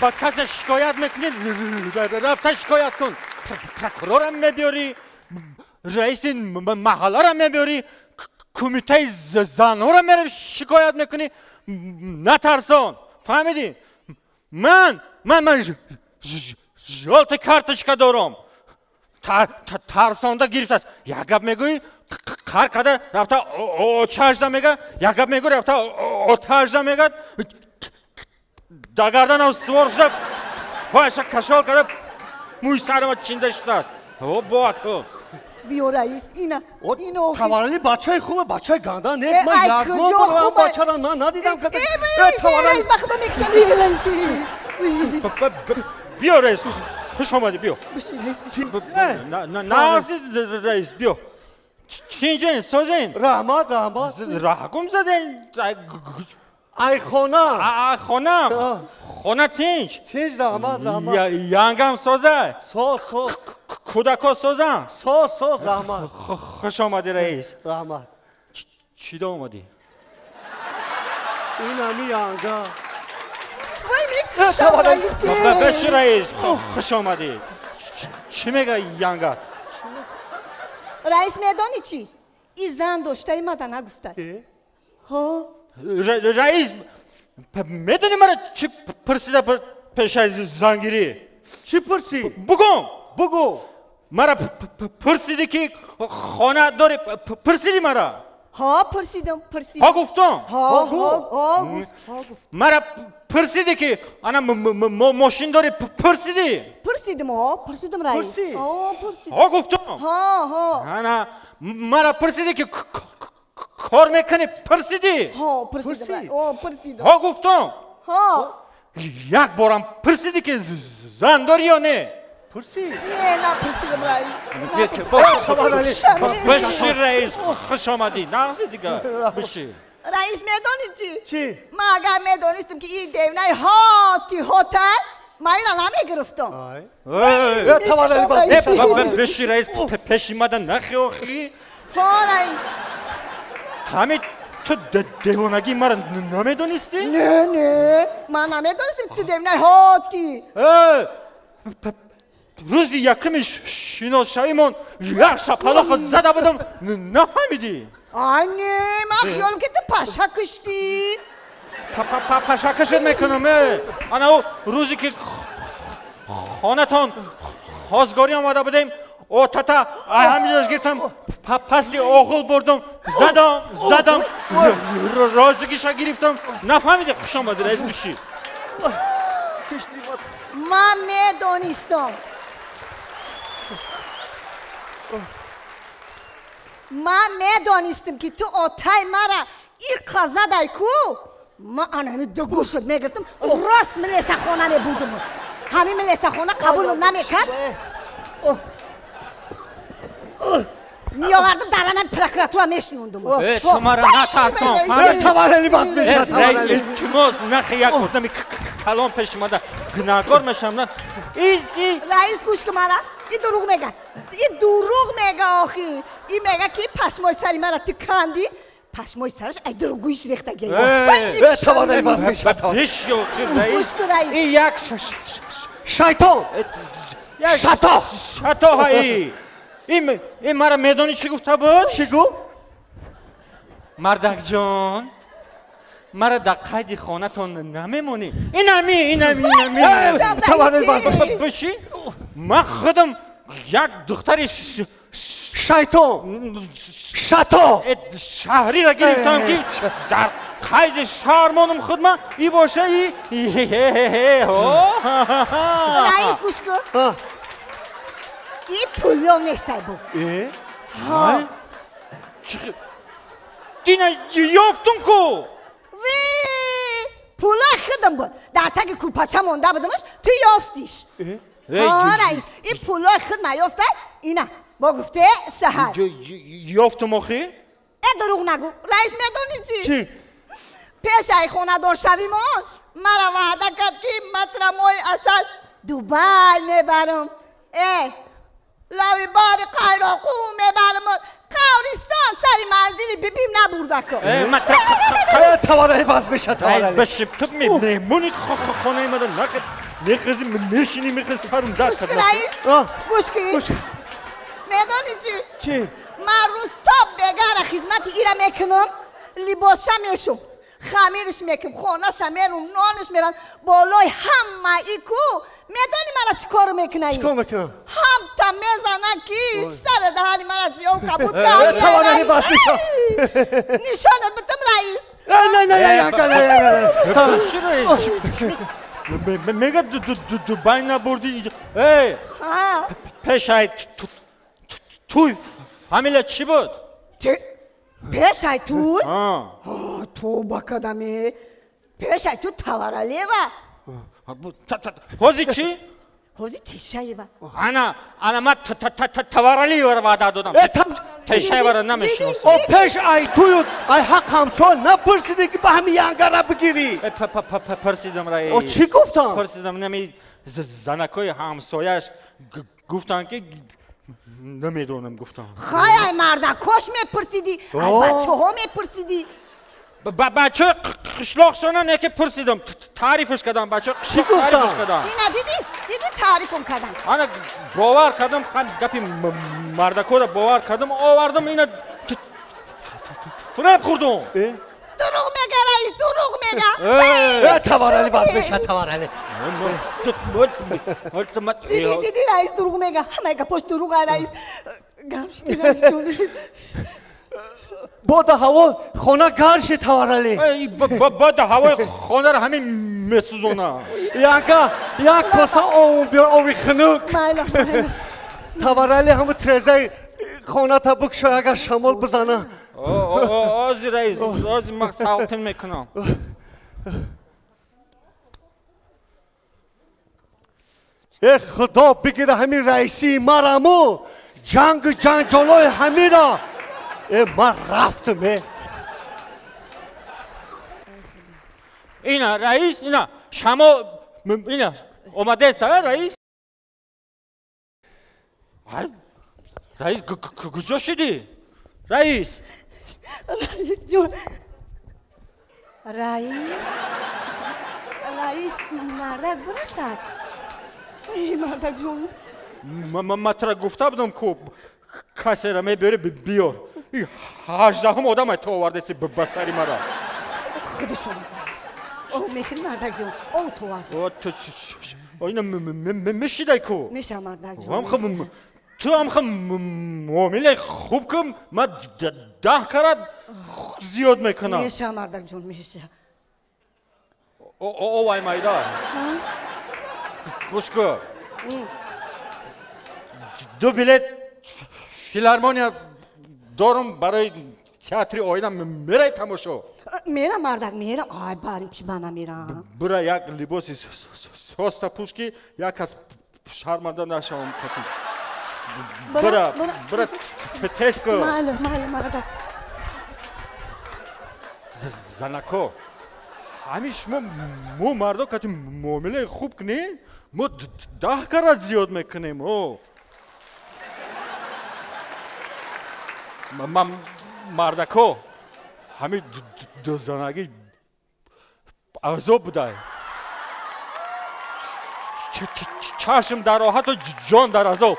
با کسی شکایت میکنی رفته شکایت کن پرکرورم میبیاری رئیس محله را میبیاری کمیته زنها را میری شکایت میکنی نترسان فهمیدی من ژولت کارتشکا دارم ترسانده گرفته است یک گپ میگویی کار کرده رفته آتش میگه یک گپ میگویی رفته آتش میگه دگردنم سوار شده پایش کشال کرده موی سرم چینده شده است باکو بیو رئیس اینو توانایی بچه خوبه بچه گنده نیست من یکم برو بچه را من ندیدم که رئیس بخدا میکشم بیو رئیسی بیو رئیس خوش آمدی بیو نه رئیس بیو چینجین سازین رحمت رحکم زدین ای خونه تینج رحمت یانگم سازه ساز کودکا سازن ساز رحمت خوش آمدی رئیس رحمت چی دا اومدی؟ این همی یانگا وای میکشم رئیسی بشی رئیس خوش آمدی چی میگه یانگا؟ رئیس میدانی چی؟ این زن داشته ایمده نگفته ها رئیس میدونی مرا چی پرسیده پیش از زنگیری؟ چی پرسی؟ بگو مرا پرسیدی که خانه داری پرسیدی مرا ها پرسیدم ها گفتم ها گفت مرا پرسیدی که انا ماشین داری پرسیدم رئیس ها گفتم ها انا مرا پرسیدی که کار میکنی پرسیدی ها پرسیدم ها گفتم ها یک بارم پرسیدی که زن داری یا نه نه پرسیدم رئیس بشی رئیس خوش آمدی نغزی دیگه بشی رئیس میدانی چی؟ من اگر میدانستم که این دیونه هاته من اینا نمیگرفتم بشی رئیس پیش مدن نخی آخی ها رئیس همین تو دیوانگی مرا نمیدونستی؟ نه من نمیدونستم تو دیونه هاتی روزی یکمی شناساییمون یک شپلاق زده بودم نفهمیدی؟ نه من خیالم که تو پشه کشتی پشه کشت میکنم انا روزی که خانه تان خواستگاری آمده بودیم او تتا همینجاش گرفتم پسی آغل بردم زدم رازگیش گرفتم نفهمیده خوش آمده رئیس بشی من میدونستم که تو آتای مرا این قضا دای کو من همین دو گوشت میگرفتم راست ملیسه خانه میبودم همین ملیسه خانه قبول نمیکرد میآوردم درانم پرکراتورا میشنوندم شما را نترسان توانایی باز میشه رئیس التماس نخی یک بودم کلام پیش ماده گناهکار میشم نه رئیس گوش که مرا این دروغ میگه آخی این میگه که پشمای سری مرا تو کندی پشمای سرش ای دروغویش ریخته گیه توانایی باز میشه رئیس این یک شیطان هایی این مرا میدانی چی گفته بود؟ چی گفت؟ مردک جان مرا در قید خانه تان نمیمونی اینمی توانایی باز بشی من خودم یک دختر شیطان شهری را گرفتم که در قید شهرمانم خود من ای باشه رئیس گوش کن این پولیو نیسته بود دینه یافتم کو پولا خودم بود در تک کوپاچه مونده بودمش تو یافتیش رئیس این پولا خود نیافته اینه با گفته سهر یافتم آخی؟ دروغ نگو رئیس میدونی چی؟ پیش ای خونه دار شویمان مرا وعده کرد که مطرمای اصل دوبای میبرم لوی بار قیراقو میبرم قورستان سری منزلی ببیم نبورده کن توانایی باز بشه رئیس تاورالی بشیم تو مهمونی خانه ما رو نخزی نشینی میخز سرم درد گوش کرد کن رئیس گوش کن میدانی چی؟ من روز تا بگره خدمت ایره میکنم لباسش میشم خمیرش میکنم خونهش میرم نانش میرم بالای همه ایکو میدانی من چی کار میکنه چیکار میکنم؟ هم تا میزنه کی سر دهانی من از یو کبود تاورالی باز میشه نشانت بدم رئیس نه میگه دوبای نبردی ای پیشای توی فامیلا چی بود؟ پیشای توی؟ تو با کدامی پیشای تو تاورالی و حوزی چی؟ حوزی تیشایی و انا ما تاورالی ور وعده دادم پیشای ور نمیشناسم او پیش ای توی ای حق همسال نپرسیدی که به همین ینگر را بگیری پرسیدم رئیس او چی گفتم؟ پرسیدم نمی زنکای همسایش گفتن که نمیدونم گفتم خواهی مرده کش میپرسیدی ای بچه ها میپرسیدی بچه قشلاقشانه نه که پرسیدم تعریفش کردم بچه چی گفتم؟ اینا دیدی تعریفم کردم انا باور کردم گپی مردکو را باور کردم آوردم اینا فریب خوردم دروغ میگه رئیس دروغ میگه تاورالی باز بشه تاورالی دیدی رئیس دروغ میگه همه گپاش دروغه رئیس گمشتی رئیس جون با هوا خونه گرش تاورالی با هوای خانه را همین میسوزونه یک کاسه آون بیار آوی خنک مالا تاورالی همون ترزه خانه تا بکشه اگر شمال بزنه آزی رئیس آزی من ساوتن میکنم ای خدا بگیره همین رئیسی مرمو جنگ جلوی همین را من رفتم اینا رئیس اینا شما اینا اومده سر رئیس رئیس کجا شدی رئیس رئیس جون رئیس مردک برفتد ای مردک جون من ترا گفته بودم که کسی را میبری بیار 18 آدم تو آورده سی بسری مرا خودشون رئیس او میخری مردک جون او تو آورد تو اینا میشیده کو میشه مردک جون تو هم معامله خوب کم من 10 کرد زیاد میکنم میشه مردک جون میشه او وای مایدار گوش کن 2 بلیت فیلارمونیا دارم برای تئاتر آینده میره تماشا میرم مردک میرم آی باری چی بنا میرم برای یک لباسی سوستا پوشکی یک از شرمنده نشوم برای تسکو مال مردک زنکو همیش مو مردو که معامله خوب کنیم ما 10 کرات زیاد میکنیم مردکو همین دو زنگی عذاب بوده چشم در راحت و جان در عذاب